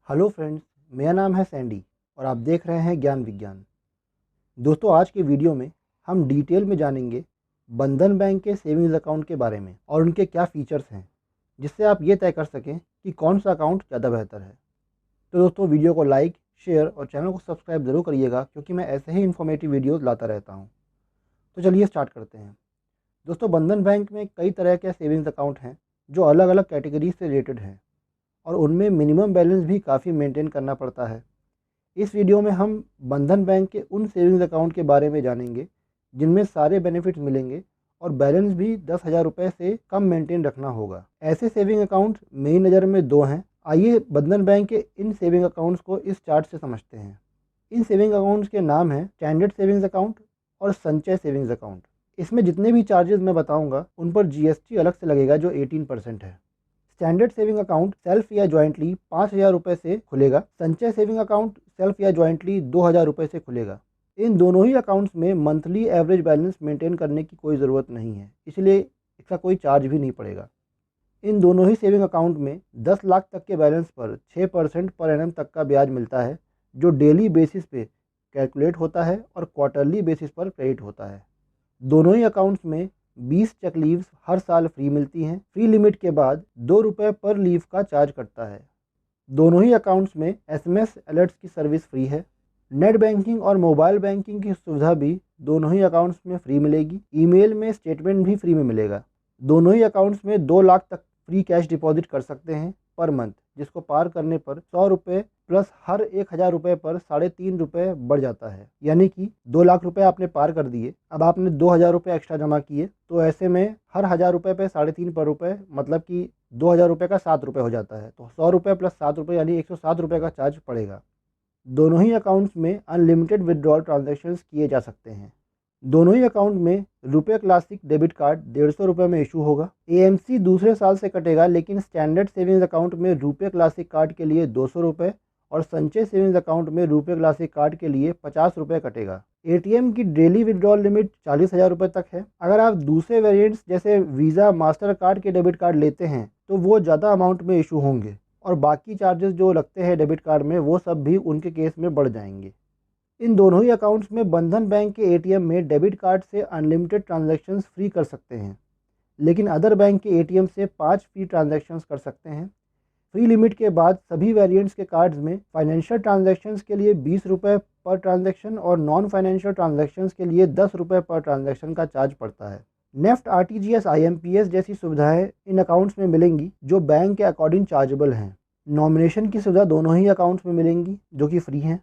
Hello friends, मेरा नाम है सैंडी और आप देख रहे हैं ज्ञान विज्ञान। दोस्तों, आज के वीडियो में हम डिटेल में जानेंगे बंधन बैंक के सेविंग्स अकाउंट के बारे में और उनके क्या फीचर्स हैं, जिससे आप ये तय कर सकें कि कौन सा अकाउंट ज़्यादा बेहतर है। तो दोस्तों, वीडियो को लाइक, शेयर और चैनल को सब्सक्राइब ज़रूर करिएगा, क्योंकि मैं ऐसे ही इन्फॉर्मेटिव वीडियोज़ लाता रहता हूँ। तो चलिए स्टार्ट करते हैं। दोस्तों, बंधन बैंक में कई तरह के सेविंग्स अकाउंट हैं जो अलग अलग कैटेगरी से रिलेटेड हैं और उनमें मिनिमम बैलेंस भी काफ़ी मेंटेन करना पड़ता है। इस वीडियो में हम बंधन बैंक के उन सेविंग्स अकाउंट के बारे में जानेंगे जिनमें सारे बेनिफिट्स मिलेंगे और बैलेंस भी 10,000 रुपये से कम मेंटेन रखना होगा। ऐसे सेविंग अकाउंट मेरी नज़र में दो हैं। आइए बंधन बैंक के इन सेविंग अकाउंट्स को इस चार्ट से समझते हैं। इन सेविंग अकाउंट्स के नाम हैं स्टैंडर्ड सेविंग्स अकाउंट और संचय सेविंग्स अकाउंट। इसमें जितने भी चार्जेस मैं बताऊंगा उन पर जीएसटी अलग से लगेगा, जो 18% है। स्टैंडर्ड सेविंग अकाउंट सेल्फ या जॉइंटली 5,000 रुपये से खुलेगा। संचय सेविंग अकाउंट सेल्फ या जॉइंटली 2,000 रुपये से खुलेगा। इन दोनों ही अकाउंट्स में मंथली एवरेज बैलेंस मेंटेन करने की कोई ज़रूरत नहीं है, इसलिए इसका कोई चार्ज भी नहीं पड़ेगा। इन दोनों ही सेविंग अकाउंट में 10 लाख तक के बैलेंस पर 6% पर एनम तक का ब्याज मिलता है, जो डेली बेसिस पे कैलकुलेट होता है और क्वार्टरली बेसिस पर क्रेडिट होता है। दोनों ही अकाउंट्स में 20 चेक लीव्स हर साल फ्री मिलती हैं। फ्री लिमिट के बाद 2 रुपये पर लीव का चार्ज कटता है। दोनों ही अकाउंट्स में एसएमएस अलर्ट्स की सर्विस फ्री है। नेट बैंकिंग और मोबाइल बैंकिंग की सुविधा भी दोनों ही अकाउंट्स में फ्री मिलेगी। ईमेल में स्टेटमेंट भी फ्री में मिलेगा। दोनों ही अकाउंट्स में 2 लाख तक फ्री कैश डिपॉजिट कर सकते हैं पर मंथ, जिसको पार करने पर 100 रुपये प्लस हर 1,000 रुपये पर 3.5 रुपये बढ़ जाता है। यानी कि 2 लाख रुपये आपने पार कर दिए, अब आपने 2,000 रुपये एक्स्ट्रा जमा किए, तो ऐसे में हर 1,000 रुपये पे 3.5 पर रुपये, मतलब कि 2,000 रुपये का 7 रुपये हो जाता है। तो 100 रुपये प्लस 7 रुपये यानी 107 रुपये का चार्ज पड़ेगा। दोनों ही अकाउंट्स में अनलिमिटेड विड्रॉल ट्रांजैक्शंस किए जा सकते हैं। दोनों ही अकाउंट में रुपए क्लासिक डेबिट कार्ड 150 रुपये में इशू होगा। एएमसी दूसरे साल से कटेगा, लेकिन स्टैंडर्ड सेविंग्स अकाउंट में रुपए क्लासिक कार्ड के लिए 200 रुपये और संचय सेविंग्स अकाउंट में रुपए क्लासिक कार्ड के लिए 50 रुपये कटेगा। एटीएम की डेली विड्रॉल लिमिट 40,000 रुपये तक है। अगर आप दूसरे वेरिएंट्स जैसे वीज़ा, मास्टर कार्ड के डेबिट कार्ड लेते हैं तो वो ज़्यादा अमाउंट में इशू होंगे और बाकी चार्जेस जो लगते हैं डेबिट कार्ड में, वो सब भी उनके केस में बढ़ जाएंगे। इन दोनों ही अकाउंट्स में बंधन बैंक के एटीएम में डेबिट कार्ड से अनलिमिटेड ट्रांजैक्शंस फ्री कर सकते हैं, लेकिन अदर बैंक के एटीएम से 5 फ्री ट्रांजैक्शंस कर सकते हैं। फ्री लिमिट के बाद सभी वेरिएंट्स के कार्ड्स में फाइनेंशियल ट्रांजैक्शंस के लिए 20 रुपये पर ट्रांजैक्शन और नॉन फाइनेंशियल ट्रांजैक्शंस के लिए 10 रुपये पर ट्रांजैक्शन का चार्ज पड़ता है। नेफ्ट, आरटीजीएस, आईएमपीएस जैसी सुविधाएं इन अकाउंट्स में मिलेंगी, जो बैंक के अकॉर्डिंग चार्जेबल हैं। नॉमिनेशन की सुविधा दोनों ही अकाउंट्स में मिलेंगी, जो कि फ्री हैं।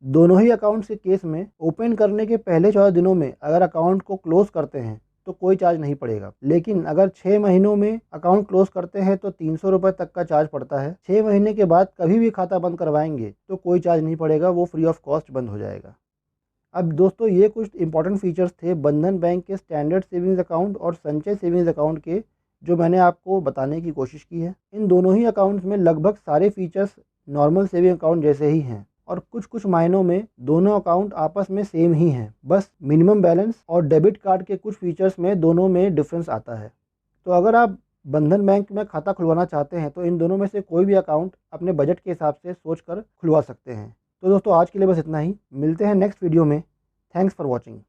दोनों ही अकाउंट्स के केस में ओपन करने के पहले 14 दिनों में अगर अकाउंट को क्लोज करते हैं तो कोई चार्ज नहीं पड़ेगा, लेकिन अगर 6 महीनों में अकाउंट क्लोज करते हैं तो 300 रुपये तक का चार्ज पड़ता है। 6 महीने के बाद कभी भी खाता बंद करवाएंगे तो कोई चार्ज नहीं पड़ेगा, वो फ्री ऑफ कॉस्ट बंद हो जाएगा। अब दोस्तों, ये कुछ इंपॉर्टेंट फीचर्स थे बंधन बैंक के स्टैंडर्ड सेविंग्स अकाउंट और संचय सेविंग्स अकाउंट के, जो मैंने आपको बताने की कोशिश की है। इन दोनों ही अकाउंट्स में लगभग सारे फीचर्स नॉर्मल सेविंग अकाउंट जैसे ही हैं और कुछ कुछ मायनों में दोनों अकाउंट आपस में सेम ही हैं। बस मिनिमम बैलेंस और डेबिट कार्ड के कुछ फीचर्स में दोनों में डिफरेंस आता है। तो अगर आप बंधन बैंक में खाता खुलवाना चाहते हैं तो इन दोनों में से कोई भी अकाउंट अपने बजट के हिसाब से सोच कर खुलवा सकते हैं। तो दोस्तों, आज के लिए बस इतना ही। मिलते हैं नेक्स्ट वीडियो में। Thanks for watching.